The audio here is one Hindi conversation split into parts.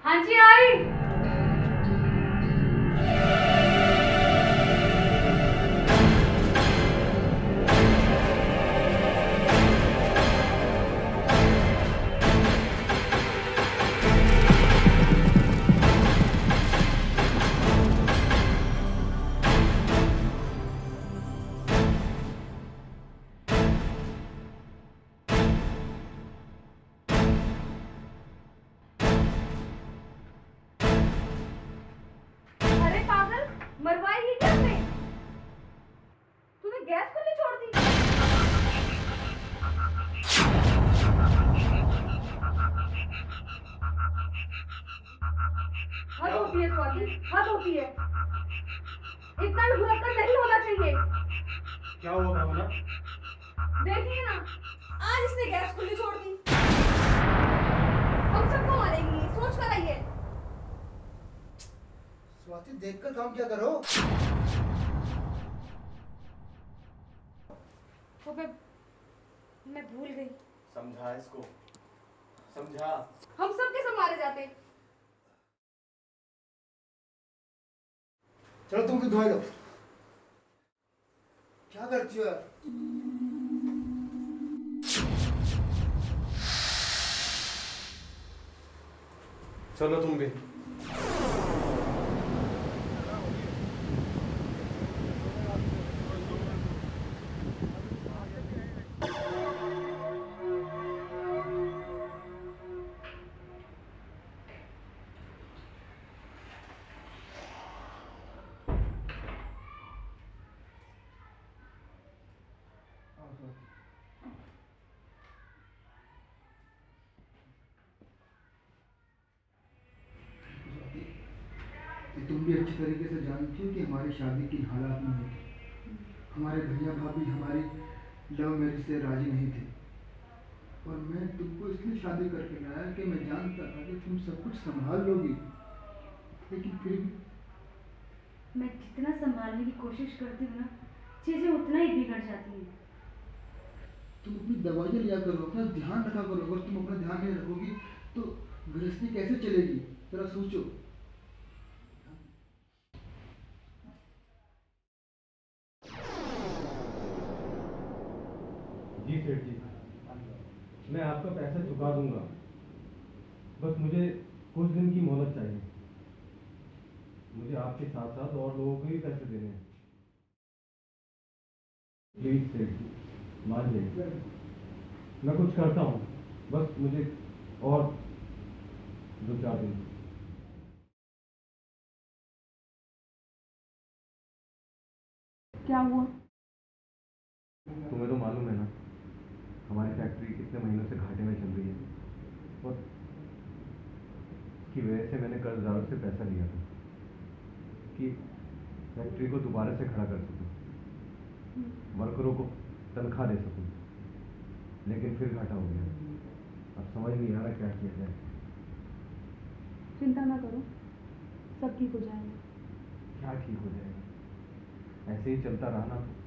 हाँ जी आई। अरे पागल, मरवाई ही क्या तूने? तूने गैस खुली छोड़ दी। हद होती है स्वाति, हद होती है। इतना भी भुलक्कड़ नहीं होना चाहिए। क्या हुआ भावना? देखिए ना, आज इसने गैस खुली छोड़ दी। हम सबको मारेगी, सोच कर आइए। स्वाति देखकर काम क्या करो। वो मैं भूल गई। समझा इसको, समझा। हम सबके सब मारे जाते। चलो तुम भी धोए लो। क्या करती हो यार? चलो तुम भी। कि तुम भी अच्छी तरीके से जानती हो कि हमारी शादी किन हालात में हुई थी। हमारे भैया भाभी हमारी लव मैरिज से राजी नहीं थे और मैं तुमको इसलिए शादी करके लाया कि मैं जानता था कि तुम सब कुछ संभाल लोगी, लेकिन फिर भी मैं जितना संभालने की कोशिश करती हूँ ना, चीज़ें उतना ही बिगड़ जाती हैं। तुम अपनी दवाइयाँ लिया करो, अपना ध्यान रखा करो। अगर तुम अपना ध्यान नहीं रखोगी तो गृहस्थी कैसे चलेगी, जरा सोचो। जी सेठ जी, मैं आपका पैसा चुका दूंगा, बस मुझे कुछ दिन की मोहलत चाहिए। मुझे आपके साथ साथ और लोगों को भी पैसे देने हैं। प्लीज सेठ जी, मान जाइए, मैं कुछ करता हूँ, बस मुझे और 2-4 दिन। क्या हुआ? तुम्हें तो मालूम है ना, हमारी फैक्ट्री कितने महीनों से घाटे में चल रही है और की वजह से मैंने कर्जदारों से पैसा लिया था कि फैक्ट्री को दोबारा से खड़ा कर सकूं, वर्करों को तनख्वाह दे सकूं, लेकिन फिर घाटा हो गया। अब समझ नहीं आ रहा क्या किया जाए। चिंता ना करो, सब ठीक हो जाएगा। क्या ठीक हो जाएगा? ऐसे ही चलता रहा ना तो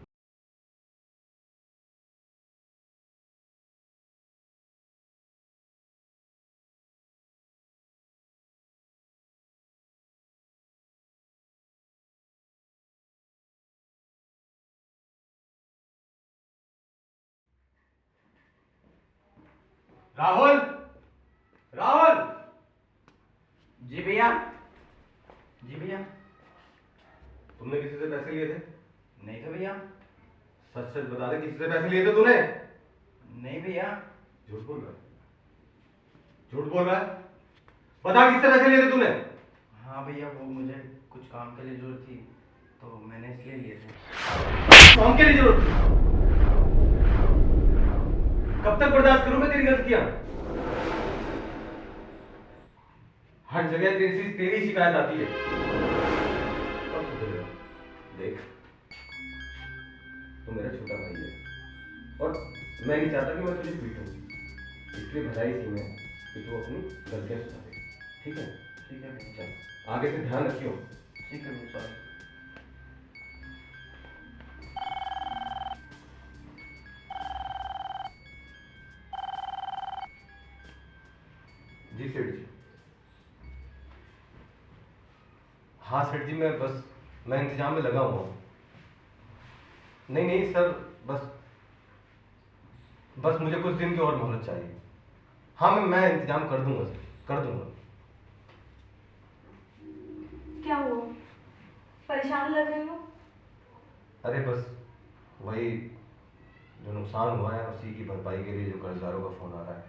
राहुल, राहुल। जी भैया। जी भैया। तुमने किसी से पैसे लिए थे? नहीं तो भैया। सच सच बता दे, किसी से पैसे लिए थे तूने? नहीं भैया। झूठ बोल रहा है, झूठ बोल रहा है। बता किससे पैसे लिए थे तूने? हाँ भैया, वो मुझे कुछ काम के लिए जरूरत थी तो मैंने इसलिए लिए थे। काम के लिए जरूरत थी? कब तक बर्दाश्त करूं मैं तेरी गलतियां? हर जगह तेरी शिकायत आती है। कब सुधरेगा? देख, तू मेरा छोटा भाई है और मैं नहीं चाहता कि मैं तुझे पीटूं, इसलिए भलाई सी में कि तू अपनी गलतियां सुधारे। ठीक है? ठीक है भैया। चल, आगे से ध्यान रखियो। ठीक है भैया, सॉरी। जी सेठ जी। हाँ सेठ जी, मैं इंतजाम में लगा हुआ हूँ। नहीं नहीं सर, बस मुझे कुछ दिन की और मोहलत चाहिए। हाँ मैं इंतजाम कर दूंगा सर, कर दूंगा। क्या हुआ, परेशान लग रहे हो? अरे बस वही जो नुकसान हुआ है उसी की भरपाई के लिए जो कर्जदारों का फोन आ रहा है।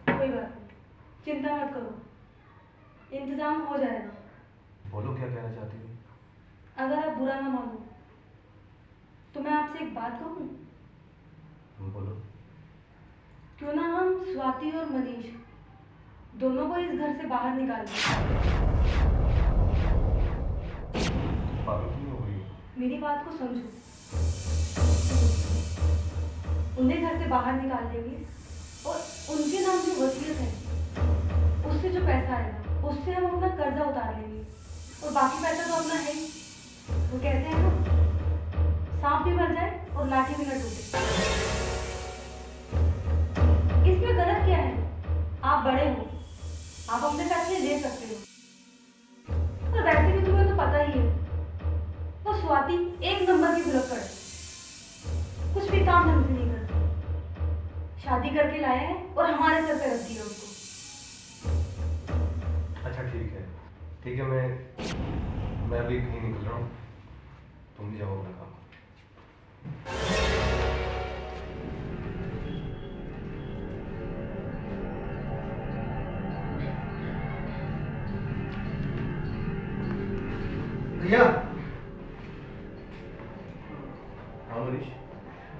कोई बात नहीं, चिंता मत करो, इंतजाम हो जाएगा। बोलो क्या कहना चाहती हो? अगर आप बुरा ना मानो तो मैं आपसे एक बात कहूँ? बोलो। क्यों ना हम स्वाति और मनीष दोनों को इस घर से बाहर निकाल दें। पागल क्यों हो रही हो? मेरी बात को समझो। उन्हें घर से बाहर निकाल देंगे और उनके नाम जो वसीयत है उससे जो पैसा आएगा उससे हम अपना कर्जा उतार लेंगे और बाकी पैसा तो अपना है ही। वो कहते हैं ना, सांप भी मर जाए और लाठी भी न टूटे। इसमें गलत क्या है? आप बड़े हो, आप अपने फैसले ले सकते हो। और वैसे भी तुम्हें तो पता ही है, वो स्वाति एक नंबर की भुलक्कड़ है, कुछ भी काम ढंग से नहीं करती। शादी करके लाए हैं और हमारे सर पे रख दिया उसको। अच्छा ठीक है, मैं अभी कहीं निकल रहा हूँ, तुम भी जाओ अपना काम। भैया, हाँ मनीष,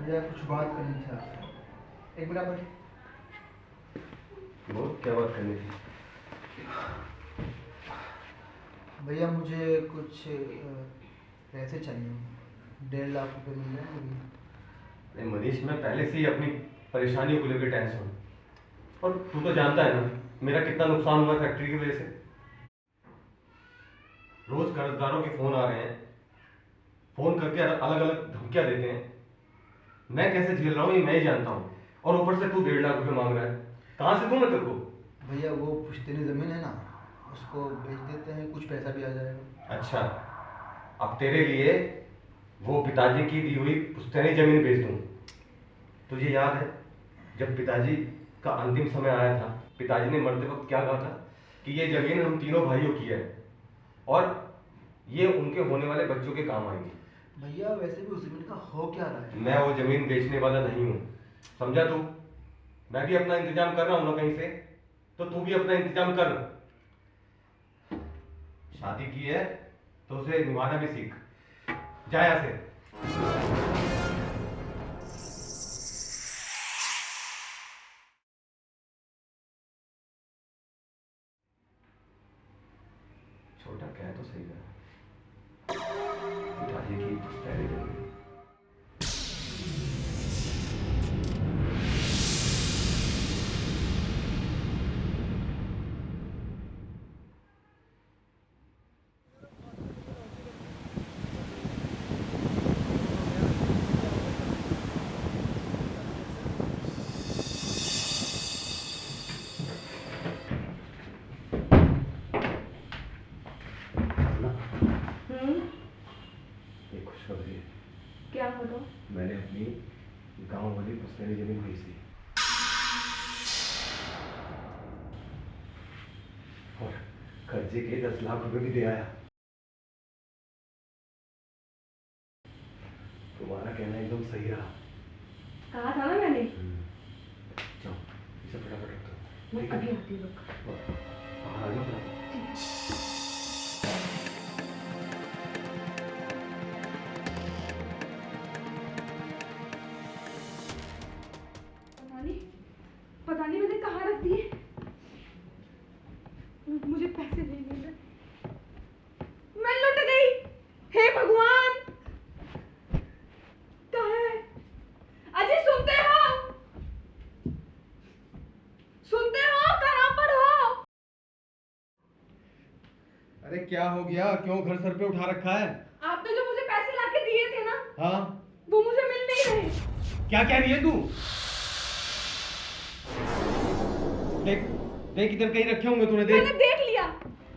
भैया कुछ बात करनी थी आपसे। एक मिनट बैठे। बोल, क्या बात करनी थी? भैया मुझे कुछ पैसे चाहिए, 1.5 लाख रुपए मिल जाएंगे? नहीं मनीष, मैं पहले से ही अपनी परेशानियों को लेकर टेंशन हूँ, और तू तो जानता है ना मेरा कितना नुकसान हुआ फैक्ट्री की वजह से। रोज कर्जदारों के फोन आ रहे हैं, फोन करके अलग अलग धमकियां देते हैं। मैं कैसे झेल रहा हूँ ये मैं ही जानता हूँ, और ऊपर से तू 1.5 लाख रुपए मांग रहा है। कहाँ से दूं मैं तेरे को? भैया वो पुश्तैनी ज़मीन है ना, उसको बेच देते हैं, कुछ पैसा भी आ जाएगा। अच्छा, अब तेरे लिए वो पिताजी की दी हुई पुश्तैनी जमीन बेच दूं? तुझे याद है जब पिताजी का अंतिम समय आया था, पिताजी ने मरते वक्त क्या कहा था कि ये जमीन हम तीनों भाइयों की है और ये उनके होने वाले बच्चों के काम आएगी। भैया वैसे भी उस जमीन का हो क्या रहा है? मैं वो जमीन बेचने वाला नहीं हूँ, समझा तू? मैं भी अपना इंतजाम कर रहा हूँ ना कहीं से, तो तू भी अपना इंतजाम कर। शादी की है तो उसे निभाना भी सीख। जा यहाँ से। छोटा कह तो सही है, पिताजी की पहले जमीन। एक खुशखबरी है। क्या बोलो? मैंने अपनी गांव वाली पुश्तैनी जमीन बेच दी और कर्जे के 10 लाख रुपए भी दे आया। तुम्हारा कहना एकदम सही रहा। कहा था ना मैंने। जाओ इसे फटाफट रख दो। मैं अभी आती हूँ। बाहर आ जाओ फटाफट। पता नहीं मैंने कहाँ रख दिए। मुझे पैसे नहीं मिल रहे, मैं लुट गई। हे भगवान, कहाँ है? अजय सुनते हो? सुनते हो? कहाँ पर हो? अरे क्या हो गया, क्यों घर सर पे उठा रखा है? आपने जो मुझे पैसे लाके दिए थे ना, हाँ, वो मुझे मिल नहीं रहे। क्या कह रही है तू? देख देख, इधर कहीं रखे होंगे तूने। देख, मैंने देख लिया,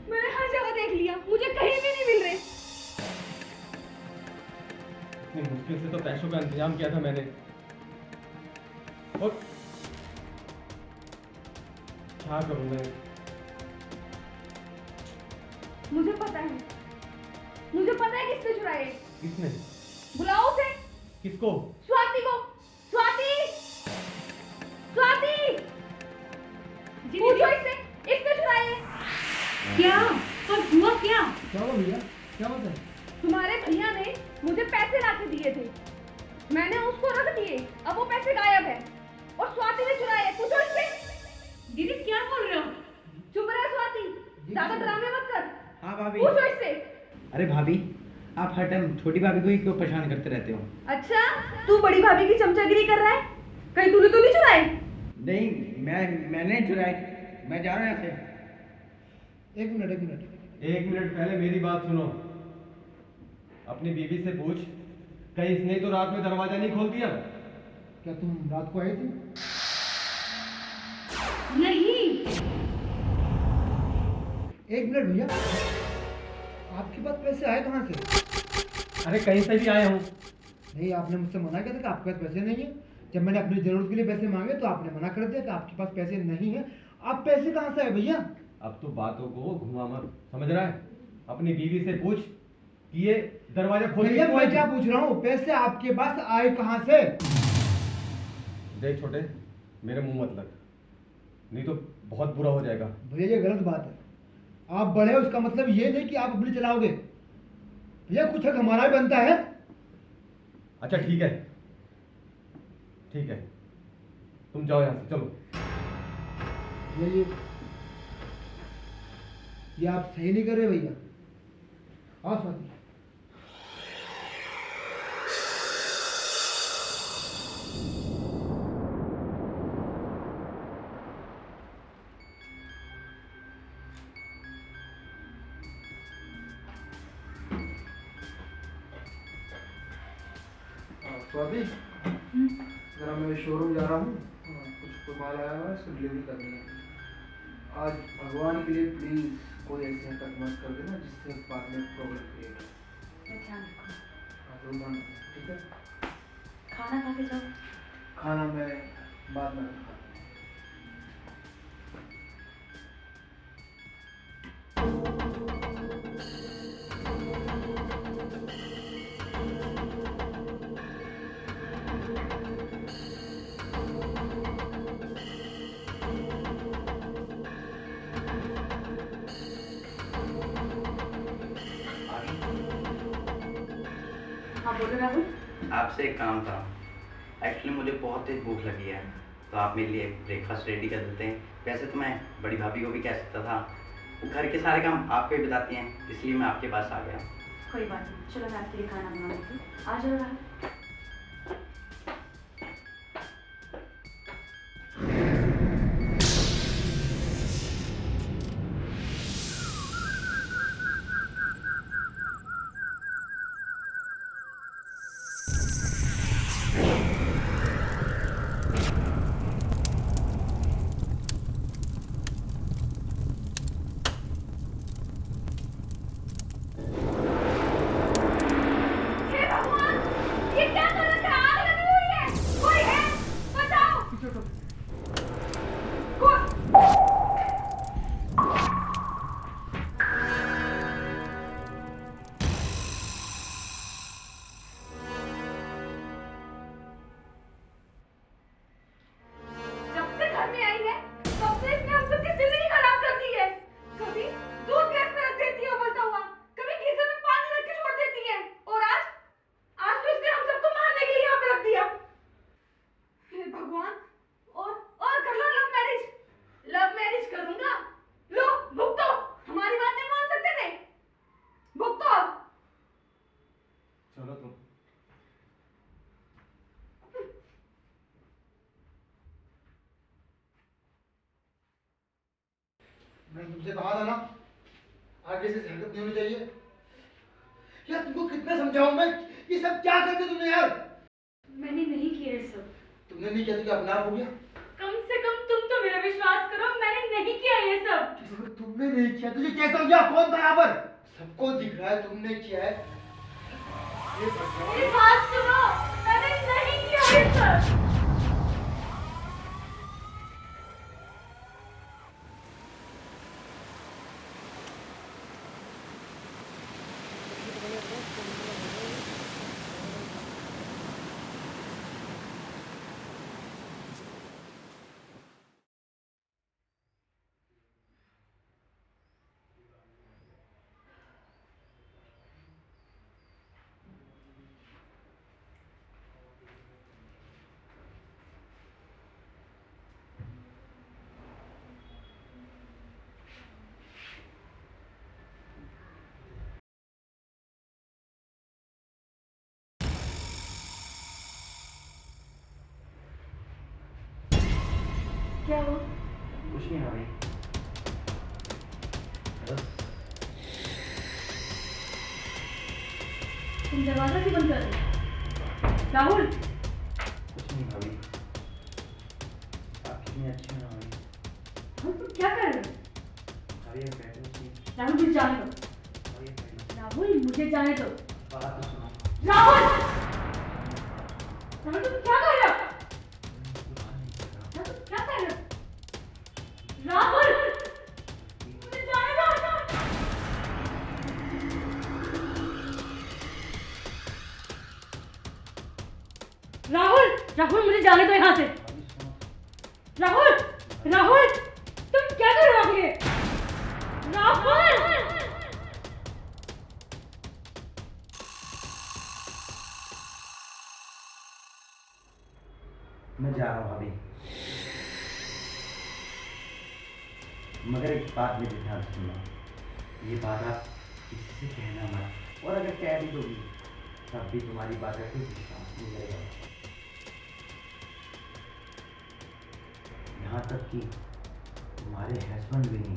मैंने हर जगह देख लिया, मुझे कहीं भी नहीं मिल रहे। इतनी मुश्किल से तो पैसों का इंतजाम किया था मैंने, और क्या करूं मैं? मुझे पता है किसने चुराए। किसने? बुलाओ उसे। किसको? स्वाति को। स्वाति, स्वाति, पूछो इसने चुराए। क्या? कब हुआ क्या? क्या हुआ भैया, क्या बात है? तुम्हारे भैया ने मुझे पैसे लाके दिए थे, मैंने उसको रख दिए, अब वो पैसे गायब है और स्वाति ने चुराए। पूछो इससे। दीदी क्या बोल रहे हो? चुप रहे स्वाति, ज्यादा ड्रामे मत कर। हाँ भाभी। पूछो इससे। अरे भाभी, आप हर टाइम छोटी भाभी को ही क्यों परेशान करते रहते हो? अच्छा, तू बड़ी भाभी की चमचागिरी कर रहा है? कहीं तूने तो नहीं चुराए? नहीं, मैंने चुराई। मैं जा रहा हूँ यहाँ से। एक मिनट, 1 मिनट पहले मेरी बात सुनो। अपनी बीवी से पूछ, कहीं इसने तो रात में दरवाजा नहीं खोल दिया? क्या तुम रात को आए थे? नहीं। 1 मिनट भैया, आपके पास पैसे आए कहाँ से? अरे कहीं से भी आया हूँ। नहीं, आपने मुझसे मना किया था कि आपके पास पैसे नहीं है। जब मैंने अपनी जरूरत के लिए पैसे मांगे तो आपने मना कर दिया कि आपके पास पैसे नहीं है। आप पैसे कहाँ से आए भैया? अब तो बातों को घुमा मत, समझ रहा है? अपनी बीवी से पूछ कि ये दरवाजा खोल भैया मैं क्या पूछ रहा हूँ, पैसे आपके पास आए कहाँ से? देख छोटे, मेरे मुंह मत लग, नहीं तो बहुत बुरा हो जाएगा। भैया ये गलत बात है। आप बड़े हो उसका मतलब ये नहीं कि आप अपनी चलाओगे। भैया कुछ हक हमारा भी बनता है। अच्छा ठीक है, ठीक है, तुम जाओ यहाँ से, चलो। ये आप सही नहीं कर रहे भैया। हाँ स्वाति, स्वाति, जरा मैं शोरूम जा रहा हूँ, कुछ माल आया हुआ है, इसको डिलीवरी करनी है। आज भगवान के लिए प्लीज कोई ऐसी हरकत मत कर देना जिससे बाद में प्रॉब्लम क्रिएट हो। मैं ध्यान रखूंगा। हाँ जरूर ध्यान रखना, ठीक है? खाना खा के जाओ। खाना मैं बाद में खाता हाँ बोलो राहुल। आपसे एक काम था। एक्चुअली मुझे बहुत तेज भूख लगी है, तो आप मेरे लिए ब्रेकफास्ट रेडी कर देते हैं। वैसे तो मैं बड़ी भाभी को भी कह सकता था, वो घर के सारे काम आपको ही बताती हैं, इसलिए मैं आपके पास आ गया। कोई बात नहीं, चलो मैं आपके लिए खाना बना देती हूँ। आ जाओ राहुल। हे भगवान, ये क्या कर रखा है? आग लगी हुई है। कोई है? बचाओ। जब से घर में आई है, तब से इसने हम सबकी जिंदगी खराब कर दी है। कभी दूध गैस पे रख देती है उबलता हुआ, कभी गीजर में पानी रख के छोड़ देती है, और आज तो इसने हम सबको मारने के लिए यहाँ पे रख दिया। हे भगवान, और कर लो लव मैरिज करूंगा। लो भुगतो, हमारी बात नहीं मान सकते थे, भुगतो अब। चलो तुम। मैंने तुमसे कहा था ना, आगे से हरकत नहीं होनी चाहिए। यार तुमको कितना समझाऊं मैं, ये सब क्या करते तुमने यार? मैंने नहीं किया ये सब। तुमने नहीं किया तो क्या अपना आप हो गया? कम से कम तुम तो मेरा विश्वास करो, मैंने नहीं किया ये सब। किसी को तुम तुमने नहीं किया, तुझे कैसा हो गया? कौन था यहाँ पर? सबको दिख रहा है तुमने किया है। ये भगवान। मेरी बात सुनो, मैंने नहीं किया ये सब। क्या हो? कुछ नहीं भाभी, बस तुम दरवाजा क्यों बंद कर रहे हो? राहुल, कुछ नहीं भाभी, आप कितनी अच्छी हो ना भाभी। राहुल तुम क्या कर रहे हो? भाभी आप बैठो प्लीज। राहुल मुझे जाने दो। भाभी आप बैठो, राहुल मुझे जाने दो। बात तो सुनो। राहुल, राहुल तुम क्या कर रहे हो? बात नहीं कर रहा। राहुल तुम क्या कर रहे हो? राहुल, मुझे जाने दो। राहुल, राहुल मुझे जाने दो यहाँ से। भाभी सुनो। राहुल, राहुल तुम क्या कर रहे हो ये? राहुल, मैं जा रहा हूँ भाभी, मगर एक बात मेरे ध्यान से सुनना, ये बात आप किसी से कहना मत, और अगर कह भी दोगी तब भी तुम्हारी बात का कोई विश्वास नहीं करेगा। यहाँ तक कि तुम्हारे हस्बैंड भी नहीं।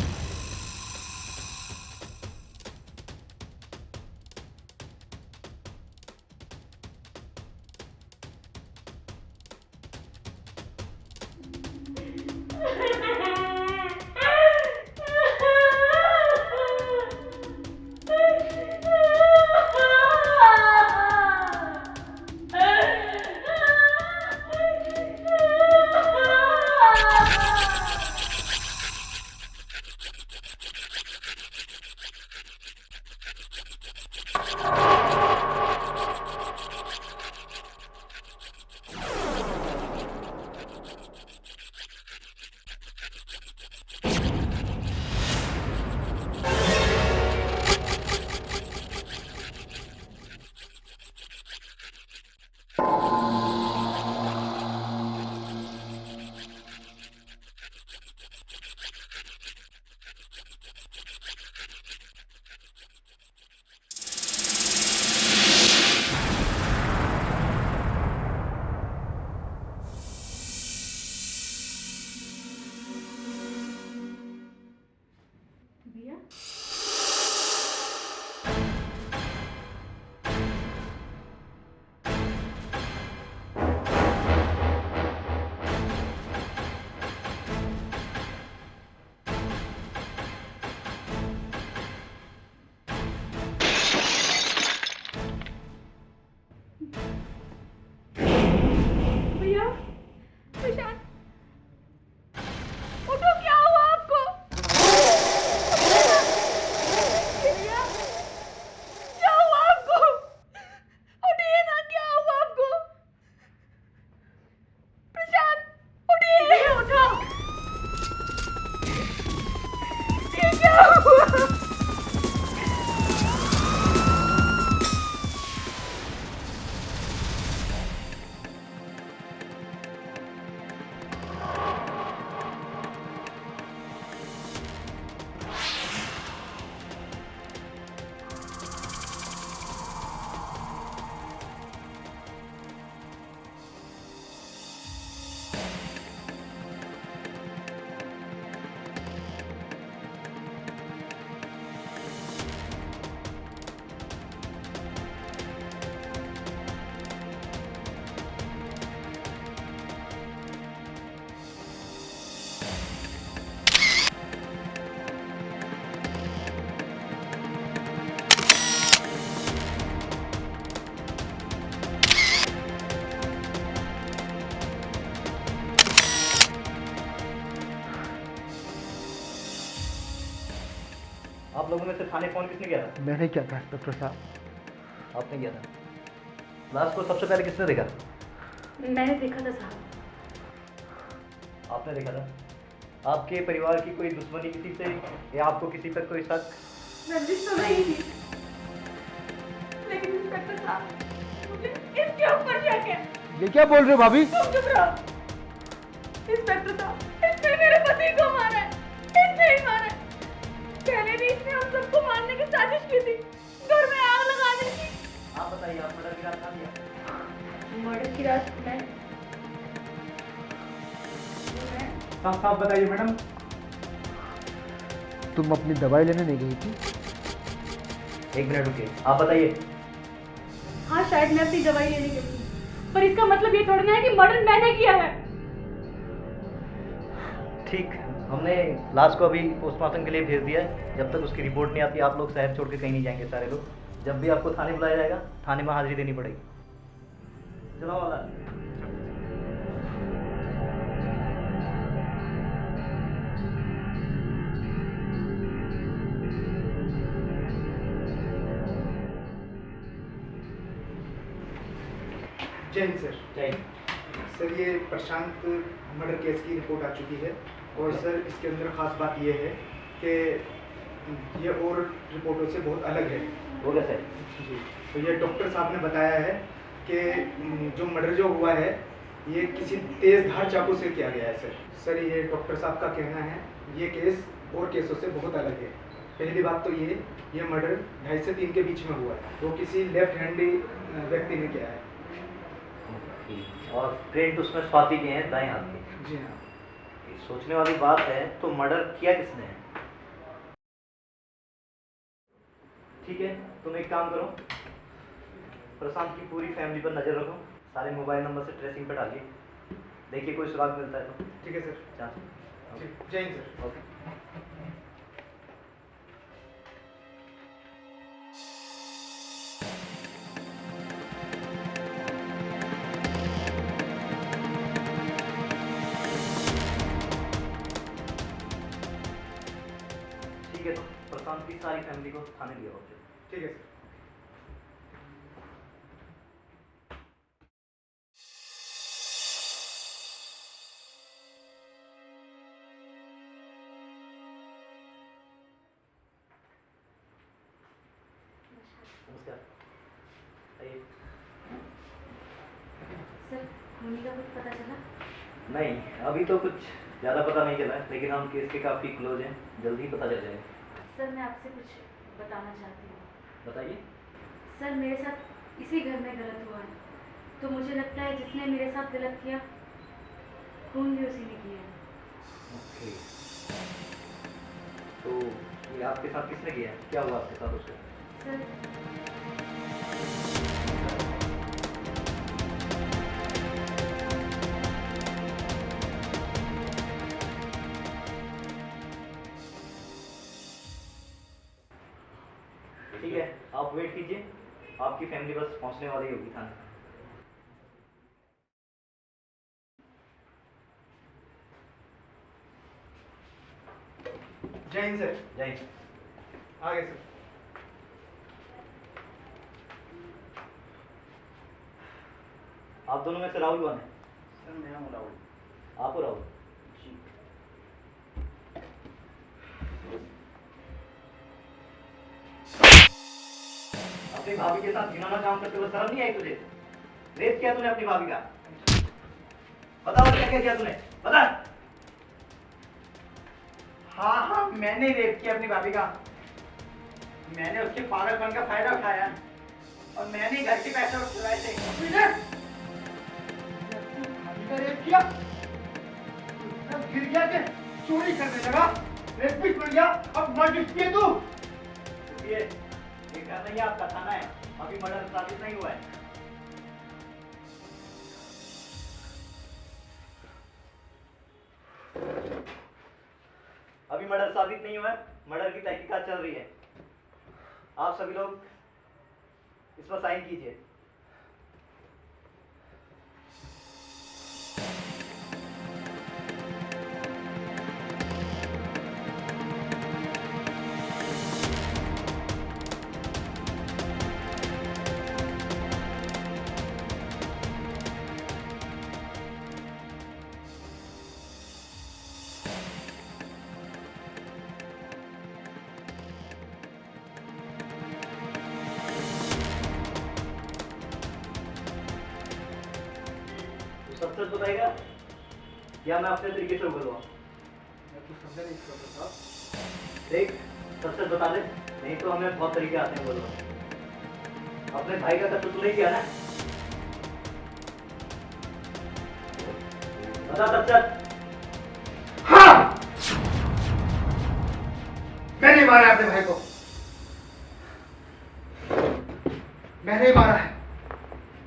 आप लोगों में से थाने फ़ोन किसने किया था? मैंने क्या था डॉक्टर साहब। आपने किया था। लाश को सबसे पहले किसने देखा? मैंने देखा था साहब। आपने देखा था। आपके परिवार की कोई दुश्मनी किसी से या आपको किसी पर कोई शक? रंजिश तो नहीं थी, लेकिन इंस्पेक्टर साहब मुझे इसके ऊपर शक है। ये क्या बोल रहे हो भाभी? तुम चुप रहो। इंस्पेक्टर साहब, इसने मेरे पति को मारा है। इसने ही मारा है। पहले भी इसने हम सबको मारने की साजिश की थी, घर में आग लगाने की। आप बताइए, आप मर्डर की रात कहाँ दिया? मर्डर की रात मैं साफ साफ बताइए मैडम। तुम अपनी दवाई लेने नहीं गई थी? 1 मिनट रुकिए, आप बताइए। हाँ, शायद मैं अपनी दवाई लेने गई थी, पर इसका मतलब ये थोड़ा ना है कि मर्डर मैंने किया है। ठीक, हमने लाश को अभी पोस्टमार्टम के लिए भेज दिया है। जब तक उसकी रिपोर्ट नहीं आती आप लोग शहर छोड़ के कहीं नहीं जाएंगे सारे लोग। जब भी आपको थाने बुलाया जाएगा, थाने में हाजिरी देनी पड़ेगी। चलो वाला। जैन सर। जय। सर ये प्रशांत मर्डर केस की रिपोर्ट आ चुकी है और सर इसके अंदर खास बात ये है कि ये और रिपोर्टों से बहुत अलग है। वो कैसे? जी, तो ये डॉक्टर साहब ने बताया है कि जो मर्डर जो हुआ है ये किसी तेज धार चाकू से किया गया है सर। सर ये डॉक्टर साहब का कहना है ये केस और केसों से बहुत अलग है। पहली बात तो ये मर्डर 2.5 से 3 के बीच में हुआ है। वो किसी लेफ्ट हैंडी व्यक्ति ने किया है। और प्रिंट उसमें स्वाति के हैं दाएं हाथ के। जी हाँ। ये सोचने वाली बात है, तो मर्डर किया किसने है? ठीक है, तुम एक काम करो, प्रशांत की पूरी फैमिली पर नजर रखो, सारे मोबाइल नंबर से ट्रेसिंग पर डालिए, देखिए कोई सुराग मिलता है तो। ठीक है सर। जय हिंद सर। ओके। ठीक है, तो प्रशांत की सारी फैमिली को थाने लिया हो। ठीक है सर। नमस्कार, आइए। सर, खूनी का कुछ पता चला? नहीं, अभी तो कुछ ज़्यादा पता नहीं चला है, लेकिन हम केस के काफ़ी क्लोज हैं, जल्दी ही पता चल जाएगा। सर, मैं आपसे कुछ बताना चाहती हूँ। बताइए। सर, मेरे साथ इसी घर में गलत हुआ है, तो मुझे लगता है जिसने मेरे साथ गलत किया, खून भी उसी ने किया है। ओके, तो ये आपके साथ किसने किया? क्या हुआ आपके साथ उससे? सर, ठीक है, आप वेट कीजिए, आपकी फैमिली बस पहुंचने वाली होगी थाने। जय हिंद सर। जय हिंद। आ गए सर। आप दोनों में से राहुल कौन है? सर मैं हूँ राहुल। आप हो राहुल? जी। अपनी भाभी के साथ घिनौना काम करते हुए शर्म नहीं आई तुझे? रेप किया तूने अपनी भाभी का? बताओ क्या क्या किया तूने? बता। हाँ, मैंने रेप किया अपनी भाभी का। मैंने उसके पागलपन का फायदा उठाया और मैंने घर के पैसे उड़ाए थे। भाभी का रेप किया, तब गिर गया के चोरी करने लगा, रेपिस्ट बन गया, अब मर्डर किए तू। ये घर नहीं है आपका, थाना है, अभी मर्डर साबित नहीं हुआ है। अभी मर्डर साबित नहीं हुआ है, मर्डर की तहकीकात चल रही है। आप सभी लोग इस पर साइन कीजिए। सच बताएगा या मैं अपने तरीके से उगलवा? मैं कुछ समझा नहीं इंस्पेक्टर साहब। देख, सच सच बता दे, नहीं तो हमें बहुत तरीके आते हैं बोलवा। अपने भाई का कत्ल तूने किया ना? बता सच सच। हाँ, मैंने मारा है अपने भाई को। मैंने ही मारा है।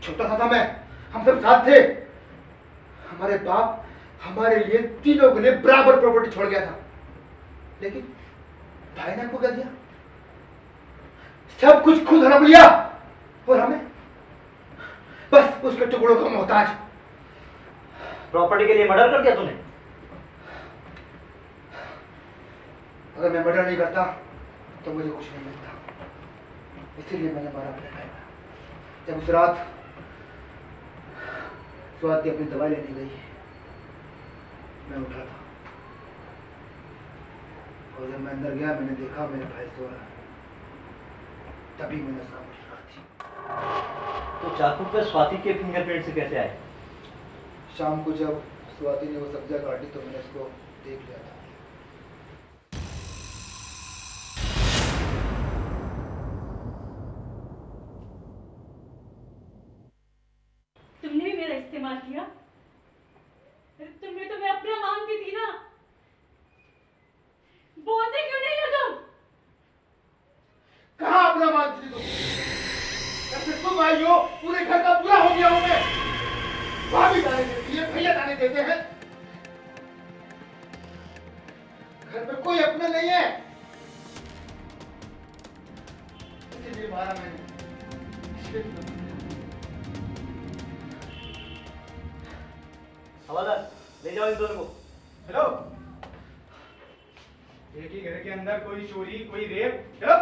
छोटा सा था मैं, हम सब साथ थे। हमारे बाप हमारे लिए तीनों के लिए बराबर प्रॉपर्टी छोड़ गया था, लेकिन भाई ने हमको क्या दिया? सब कुछ खुद हड़प लिया और हमें बस उसके टुकड़ों का मोहताज। प्रॉपर्टी के लिए मर्डर कर दिया तूने? अगर मैं मर्डर नहीं करता तो मुझे कुछ नहीं मिलता, इसीलिए मैंने मारा अपने भाई को। जब उस रात स्वाति अपनी दवाई लेने गई, मैं उठा था और जब मैं अंदर गया मैंने देखा मेरे भाई सो रहा है, तभी मैंने उसका मुझे कर दी। तो चाकू पे स्वाति के फिंगरप्रिंट से कैसे आए? शाम को जब स्वाति ने वो सब्जियां काटी तो मैंने उसको देख लिया था। तुमने भी मेरा इस्तेमाल किया? तुम्हें तो मैं अपना मांगती थी ना, बोलते क्यों नहीं हो तुम? कहाँ अपना मानती थी तुम? ऐसे तुम आई हो, पूरे घर का बुरा हो गया हूं मैं। भाभी जाने देती है, भैया जाने देते हैं, घर में कोई अपना नहीं है, इसीलिए मारा मैंने। हवालदार, ले जाओ इन दोनों को। हेलो, एक ही घर के अंदर कोई चोरी, कोई रेप, चलो।